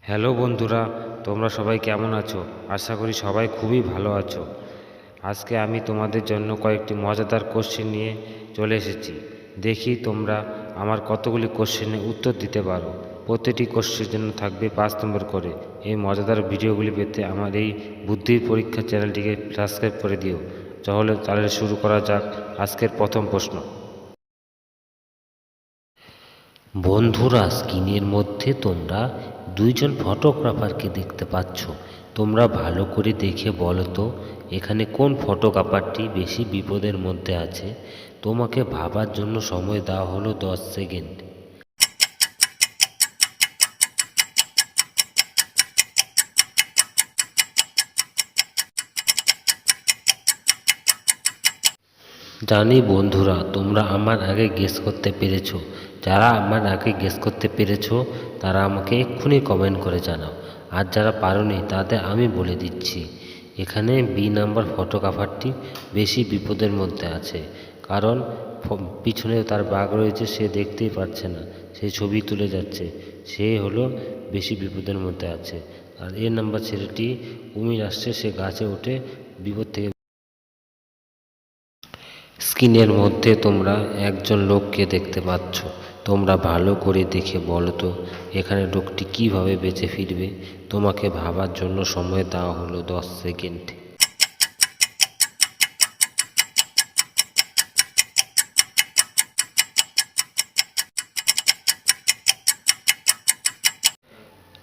Hello বন্ধুরা, তোমরা সবাই কেমন আছো? আশা করি সবাই খুবই ভালো আছো। আজকে আমি তোমাদের জন্য কয়েকটি মজাদার কোশ্চেন নিয়ে চলে এসেছি। দেখি তোমরা আমার কতগুলি কোশ্চেনের উত্তর দিতে পারো। প্রতিটি কোশ্চেনের জন্য থাকবে 5 নম্বর করে। এই মজাদার ভিডিওগুলি পেতে আমার এই বুদ্ধির পরীক্ষা চ্যানেলটিকে সাবস্ক্রাইব করে দিও। তাহলে শুরু করা যাক আজকের প্রথম প্রশ্ন। বন্ধুরা, স্ক্রিনের মধ্যে তোমরা দুইজন ফটোগ্রাফারকে দেখতে পাচ্ছ। তোমরা ভালো করে দেখে বলো তো এখানে কোন ফটোগ্রাফারটি বেশি বিপদের মধ্যে আছে। তোমাকে ভাবার জন্য সময় দেওয়া হলো 10 সেকেন্ড। জানি বন্ধুরা, তোমরা আমার আগে গেস করতে পেরেছো। যারা আমার আগে গেস করতে পেরেছো তারা আমাকে এক্ষুনি কমেন্ট করে জানাও। আর যারা পারোনি তাদের আমি বলে দিচ্ছি, এখানে বি নাম্বার ফটোগ্রাফারটি বেশি বিপদের মধ্যে আছে। কারণ পিছনে তার বাঘ রয়েছে, সে দেখতেই পারছে না, সে ছবি তুলে যাচ্ছে, সে হলো বেশি বিপদের মধ্যে আছে। আর এ নাম্বার ছেলেটি কুমির আসছে, সে গাছে উঠে বিপদ থেকে। স্ক্রিনের মধ্যে তোমরা একজন লোককে দেখতে পাচ্ছ। তোমরা ভালো করে দেখে বলো তো এখানে লোকটি কিভাবে বেঁচে ফিরবে। তোমাকে ভাবার জন্য সময় দেওয়া হলো 10 সেকেন্ড।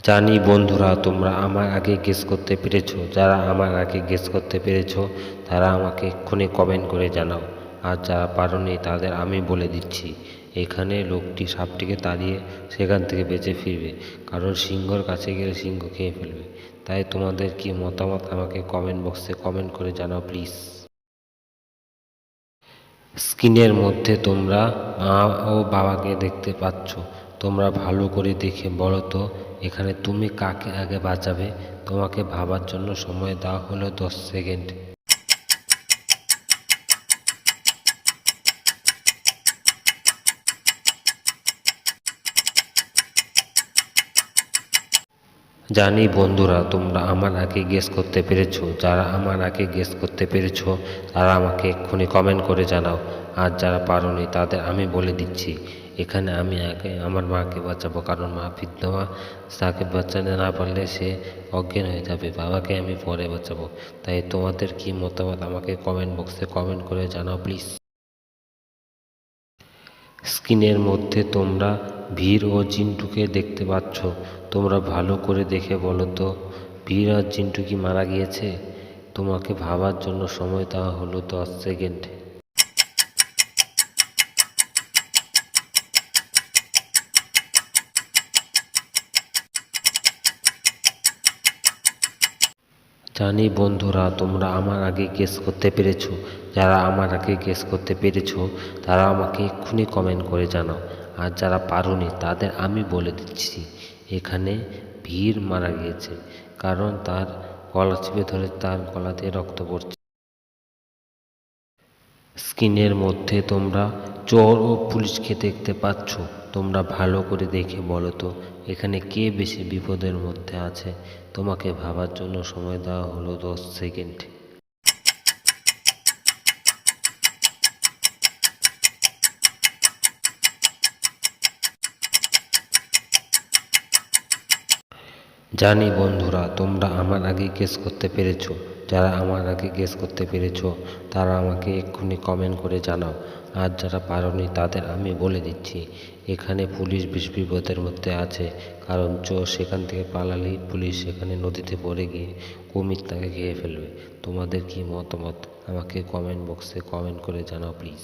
জানি বন্ধুরা, তোমরা আমার আগে গেস করতে পেরেছো। যারা আমার আগে গেস করতে পেরেছো তারা আমাকে এক্ষুনি কমেন্ট করে জানাও। আর যারা পারোনি তাদের আমি বলে দিচ্ছি, এখানে লোকটি সাপটিকে তাড়িয়ে সেখান থেকে বেঁচে ফিরবে। কারণ সিংহর কাছে গেলে সিংহ খেয়ে ফেলবে। তাই তোমাদের কি মতামত আমাকে কমেন্ট বক্সে কমেন্ট করে জানাও প্লিজ। স্ক্রিনের মধ্যে তোমরা মা ও বাবাকে দেখতে পাচ্ছ। তোমরা ভালো করে দেখে বলো তো এখানে তুমি কাকে আগে বাঁচাবে। তোমাকে ভাবার জন্য সময় দেওয়া হলো 10 সেকেন্ড। জানি বন্ধুরা, তোমরা আমার আগে গেস করতে পেরেছো। যারা আমার আগে গেস করতে পেরেছো তারা আমাকে এক্ষুনি কমেন্ট করে জানাও। আর যারা পারোনি তাদের আমি বলে দিচ্ছি, এখানে আমি আগে আমার মাকে বাঁচাবো। কারণ মা বিধবা, তাকে বাঁচাতে না পারলে সে অজ্ঞান হয়ে যাবে। বাবাকে আমি পরে বাঁচাবো। তাই তোমাদের কি মতামত আমাকে কমেন্ট বক্সে কমেন্ট করে জানাও প্লিজ। স্ক্রিনের মধ্যে তোমরা ভীর ও জিন্টুকে দেখতে পাচ্ছ। তোমরা ভালো করে দেখে বলো তো ভীর আর জিন্টু কি মারা গিয়েছে। তোমাকে ভাবার জন্য সময় দেওয়া হলো 10 সেকেন্ড। জানি বন্ধুরা, তোমরা আমার আগে গেস করতে পেরেছো। যারা আমার আগে গেস করতে পেরেছো তারা আমাকে এক্ষুনি কমেন্ট করে জানাও। আর যারা পারোনি তাদের আমি বলে দিচ্ছি, এখানে ভীর মারা গিয়েছে। কারণ তার গলা চিপে ধরে তার গলা দিয়ে রক্ত পড়ছে। স্ক্রিনের মধ্যে তোমরা চোর ও পুলিশকে দেখতে পাচ্ছ। তোমরা ভালো করে দেখে বলো তো এখানে কে বেশি বিপদের মধ্যে আছে। তোমাকে ভাবার জন্য সময় দেওয়া হলো 10 সেকেন্ড। জানি বন্ধুরা, তোমরা আমার আগে গেস করতে পেরেছো। যারা আমার আগে গেস করতে পেরেছো তারা আমাকে এক্ষুনি কমেন্ট করে জানাও। আর যারা পারোনি তাদের আমি বলে দিচ্ছি, এখানে পুলিশ বেশ বিপদের মধ্যে আছে। কারণ চোর সেখান থেকে পালালেই পুলিশ সেখানে নদীতে পড়ে গিয়ে কুমির তাকে খেয়ে ফেলবে। তোমাদের কি মতামত আমাকে কমেন্ট বক্সে কমেন্ট করে জানাও প্লিজ।